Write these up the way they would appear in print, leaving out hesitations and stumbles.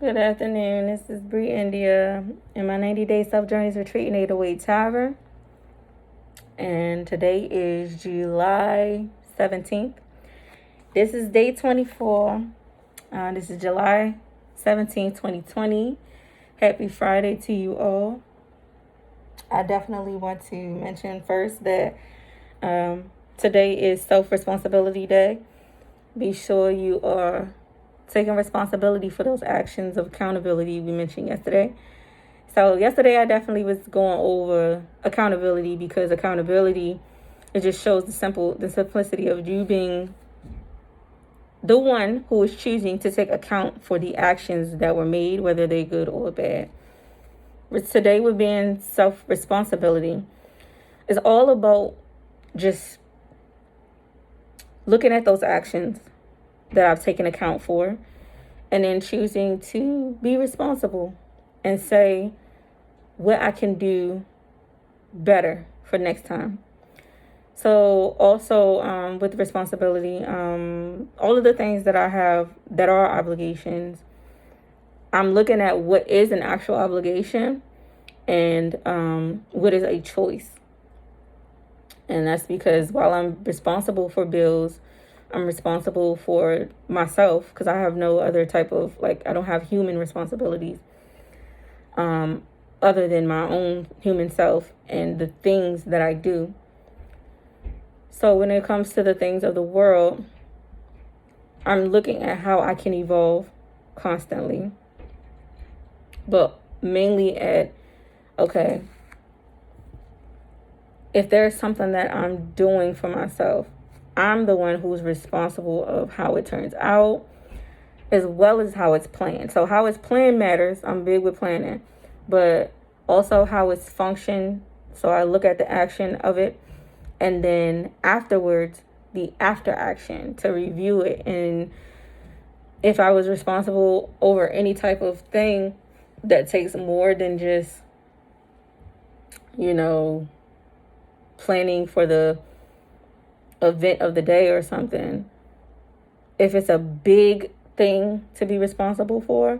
Good afternoon. This is BreiEndia in my 90-day self-journeys retreat in 808 Tavern. And today is July 17th. This is day 24. This is July 17th, 2020. Happy Friday to you all. I definitely want to mention first that today is Self-Responsibility Day. Be sure you are taking responsibility for those actions of accountability we mentioned yesterday. So yesterday I definitely was going over accountability because accountability, it just shows the simplicity of you being the one who is choosing to take account for the actions that were made, whether they're good or bad. Today we're being self-responsibility. It's all about just looking at those actions that I've taken account for, and then choosing to be responsible and say what I can do better for next time. So also with responsibility, all of the things that I have that are obligations, I'm looking at what is an actual obligation and what is a choice. And that's because while I'm responsible for bills, I'm responsible for myself because I have no other type of, I don't have human responsibilities other than my own human self and the things that I do. So when it comes to the things of the world, I'm looking at how I can evolve constantly, but mainly at, okay, if there's something that I'm doing for myself, I'm the one who's responsible of how it turns out, as well as how it's planned. So how it's planned matters. I'm big with planning, but also how it's functioned. So I look at the action of it, and then afterwards, the after action to review it. And if I was responsible over any type of thing that takes more than just, planning for the event of the day or something, if it's a big thing to be responsible for,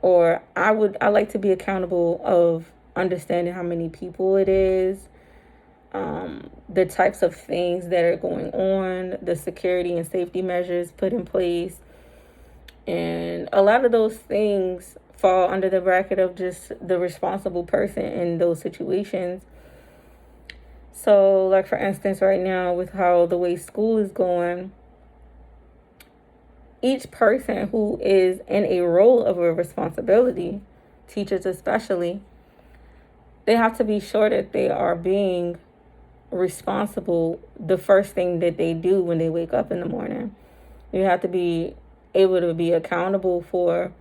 or I like to be accountable of understanding how many people it is, the types of things that are going on, the security and safety measures put in place. And a lot of those things fall under the bracket of just the responsible person in those situations. So, for instance, right now with how the way school is going, each person who is in a role of a responsibility, teachers especially, they have to be sure that they are being responsible the first thing that they do when they wake up in the morning. You have to be able to be accountable for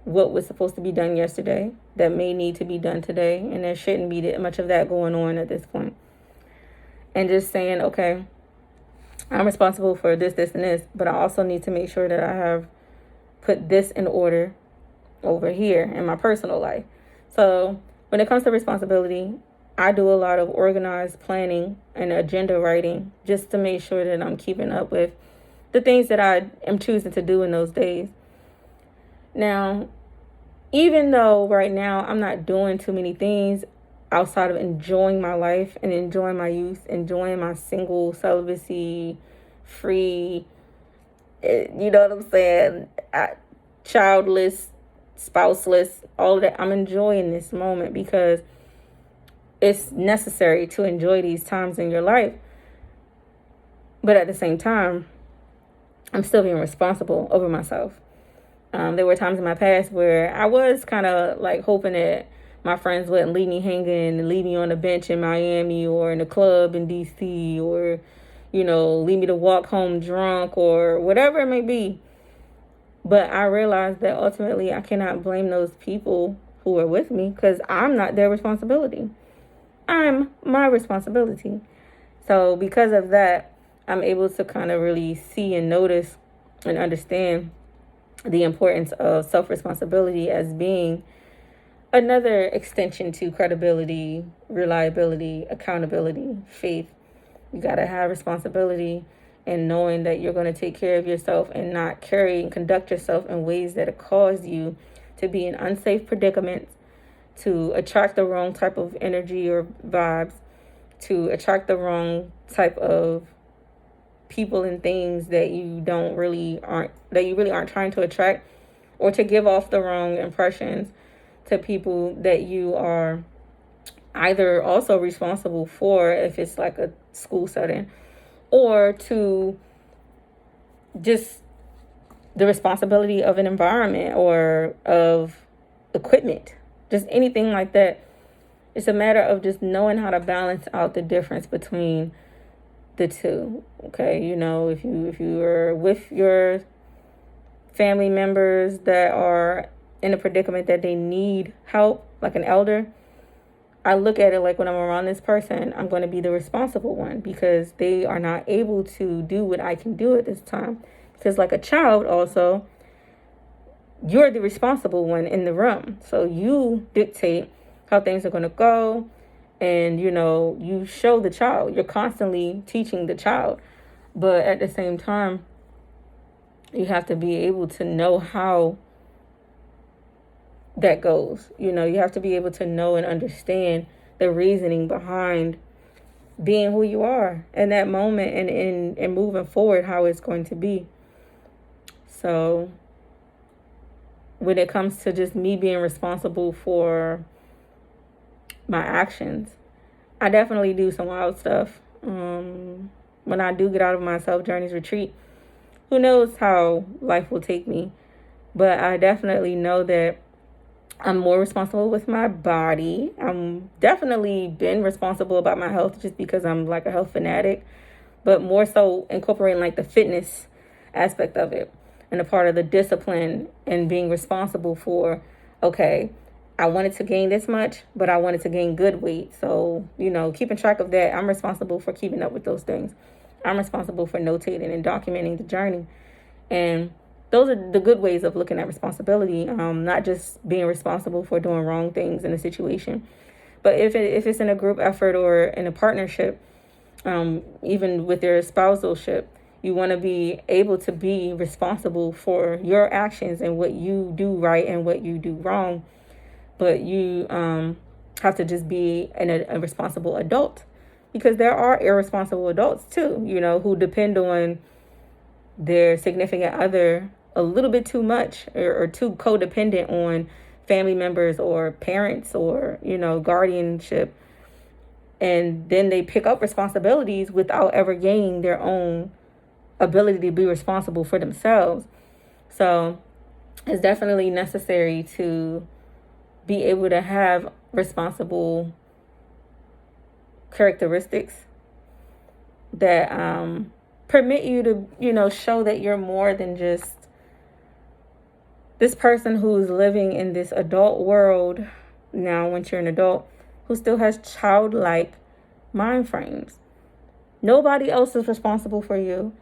what was supposed to be done yesterday that may need to be done today, and there shouldn't be that much of that going on at this point. And just saying, okay, I'm responsible for this, and this, but I also need to make sure that I have put this in order over here in my personal life. So when it comes to responsibility, I do a lot of organized planning and agenda writing just to make sure that I'm keeping up with the things that I am choosing to do in those days. Now, even though right now I'm not doing too many things outside of enjoying my life and enjoying my youth, enjoying my single, celibacy, free, you know what I'm saying, childless, spouseless, all of that, I'm enjoying this moment because it's necessary to enjoy these times in your life. But at the same time, I'm still being responsible over myself. There were times in my past where I was kind of hoping that my friends wouldn't leave me hanging and leave me on a bench in Miami or in a club in DC, or, leave me to walk home drunk or whatever it may be. But I realized that ultimately I cannot blame those people who are with me because I'm not their responsibility. I'm my responsibility. So because of that, I'm able to kind of really see and notice and understand the importance of self-responsibility as being another extension to credibility, reliability, accountability, faith. You got to have responsibility and knowing that you're going to take care of yourself and not carry and conduct yourself in ways that cause you to be in unsafe predicaments, to attract the wrong type of energy or vibes, to attract the wrong type of people and things that you really aren't trying to attract, or to give off the wrong impressions to people that you are either also responsible for, if it's like a school setting, or to just the responsibility of an environment or of equipment, just anything like that. It's a matter of just knowing how to balance out the difference between the two. Okay, if you are with your family members that are in a predicament that they need help, like an elder, I look at it like, when I'm around this person, I'm going to be the responsible one, because they are not able to do what I can do at this time. Because like a child also, you're the responsible one in the room. So you dictate how things are going to go. And, you show the child. You're constantly teaching the child. But at the same time, you have to be able to know how that goes. You have to be able to know and understand the reasoning behind being who you are in that moment, and moving forward, how it's going to be. So when it comes to just me being responsible for my actions, I definitely do some wild stuff. When I do get out of my Self-Journeys retreat, who knows how life will take me. But I definitely know that I'm more responsible with my body. I'm definitely been responsible about my health, just because I'm like a health fanatic, but more so incorporating like the fitness aspect of it, and a part of the discipline, and being responsible for, okay, I wanted to gain this much, but I wanted to gain good weight. So, keeping track of that, I'm responsible for keeping up with those things. I'm responsible for notating and documenting the journey. And those are the good ways of looking at responsibility, not just being responsible for doing wrong things in a situation. But if it's in a group effort or in a partnership, even with your spousalship, you want to be able to be responsible for your actions and what you do right and what you do wrong. But you have to just be a responsible adult, because there are irresponsible adults too, who depend on their significant other a little bit too much, or too codependent on family members or parents, or, guardianship. And then they pick up responsibilities without ever gaining their own ability to be responsible for themselves. So it's definitely necessary to be able to have responsible characteristics that permit you to, show that you're more than just this person who's living in this adult world now, once you're an adult, who still has childlike mind frames. Nobody else is responsible for you.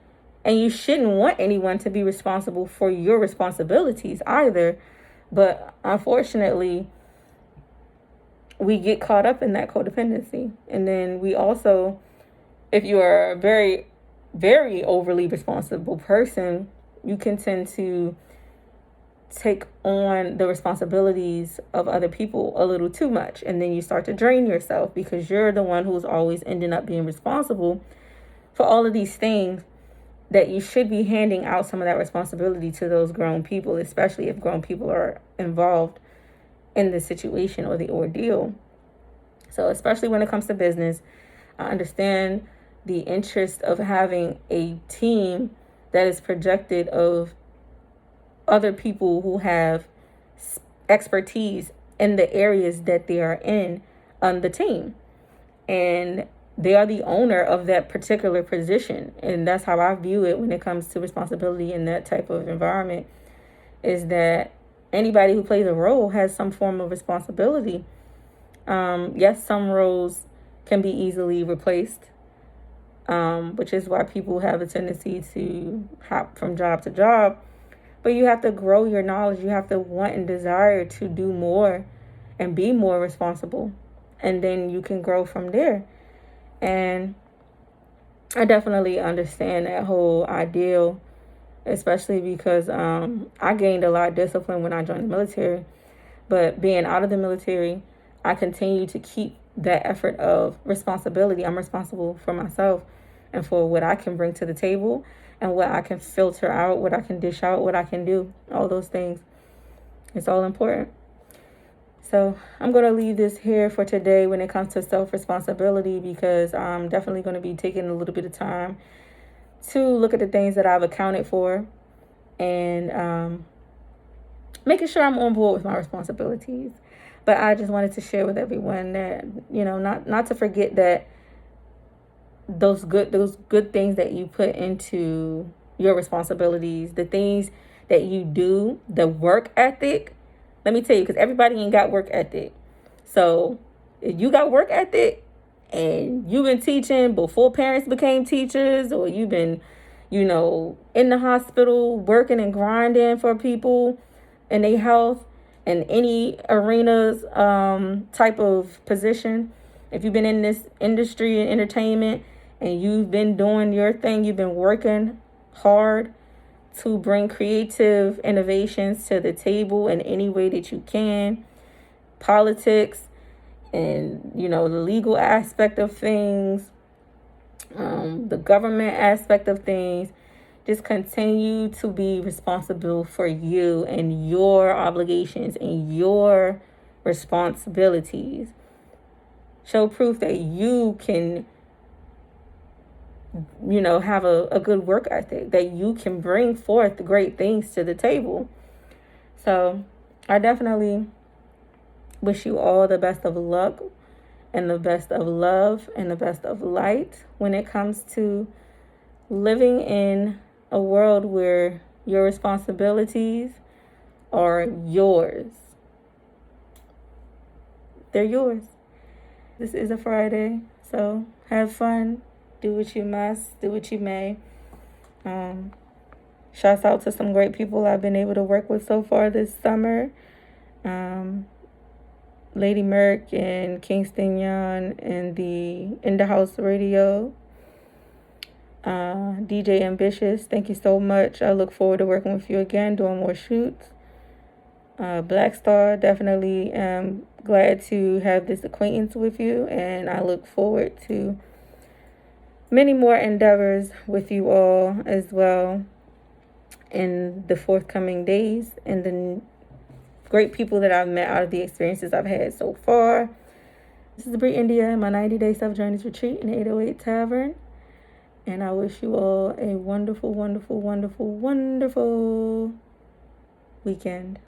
And you shouldn't want anyone to be responsible for your responsibilities either. But unfortunately, we get caught up in that codependency. And then we also, if you are a very, very overly responsible person, you can tend to take on the responsibilities of other people a little too much. And then you start to drain yourself, because you're the one who's always ending up being responsible for all of these things, that you should be handing out some of that responsibility to those grown people, especially if grown people are involved in the situation or the ordeal. So especially when it comes to business, I understand the interest of having a team that is projected of other people who have expertise in the areas that they are in on the team. And they are the owner of that particular position. And that's how I view it when it comes to responsibility in that type of environment, is that anybody who plays a role has some form of responsibility. Yes, some roles can be easily replaced, which is why people have a tendency to hop from job to job. But you have to grow your knowledge. You have to want and desire to do more and be more responsible. And then you can grow from there. And I definitely understand that whole ideal especially because I gained a lot of discipline when I joined the military. But being out of the military, I continue to keep that effort of responsibility. I'm responsible for myself and for what I can bring to the table and what I can filter out, what I can dish out, what I can do, all those things. It's all important. So I'm going to leave this here for today when it comes to self-responsibility, because I'm definitely going to be taking a little bit of time to look at the things that I've accounted for and making sure I'm on board with my responsibilities. But I just wanted to share with everyone that, not to forget that those good things that you put into your responsibilities, the things that you do, the work ethic. Let me tell you, because everybody ain't got work ethic. So if you got work ethic and you've been teaching before parents became teachers, or you've been, in the hospital working and grinding for people and their health in any arenas, type of position, if you've been in this industry and entertainment and you've been doing your thing, you've been working hard to bring creative innovations to the table in any way that you can, politics and, the legal aspect of things, the government aspect of things, just continue to be responsible for you and your obligations and your responsibilities. Show proof that you can, have a good work ethic, that you can bring forth great things to the table. So I definitely wish you all the best of luck and the best of love and the best of light when it comes to living in a world where your responsibilities are yours. They're yours. This is a Friday, so have fun. Do what you must. Do what you may. Shouts out to some great people I've been able to work with so far this summer. Lady Merck and Kingston Young and the In the House Radio. DJ Ambitious, thank you so much. I look forward to working with you again, doing more shoots. Black Star, definitely am glad to have this acquaintance with you, and I look forward to many more endeavors with you all as well in the forthcoming days, and the great people that I've met out of the experiences I've had so far. This is BreiEndia, my 90-day Self-Journeys retreat in 808 Tavern. And I wish you all a wonderful, wonderful, wonderful, wonderful weekend.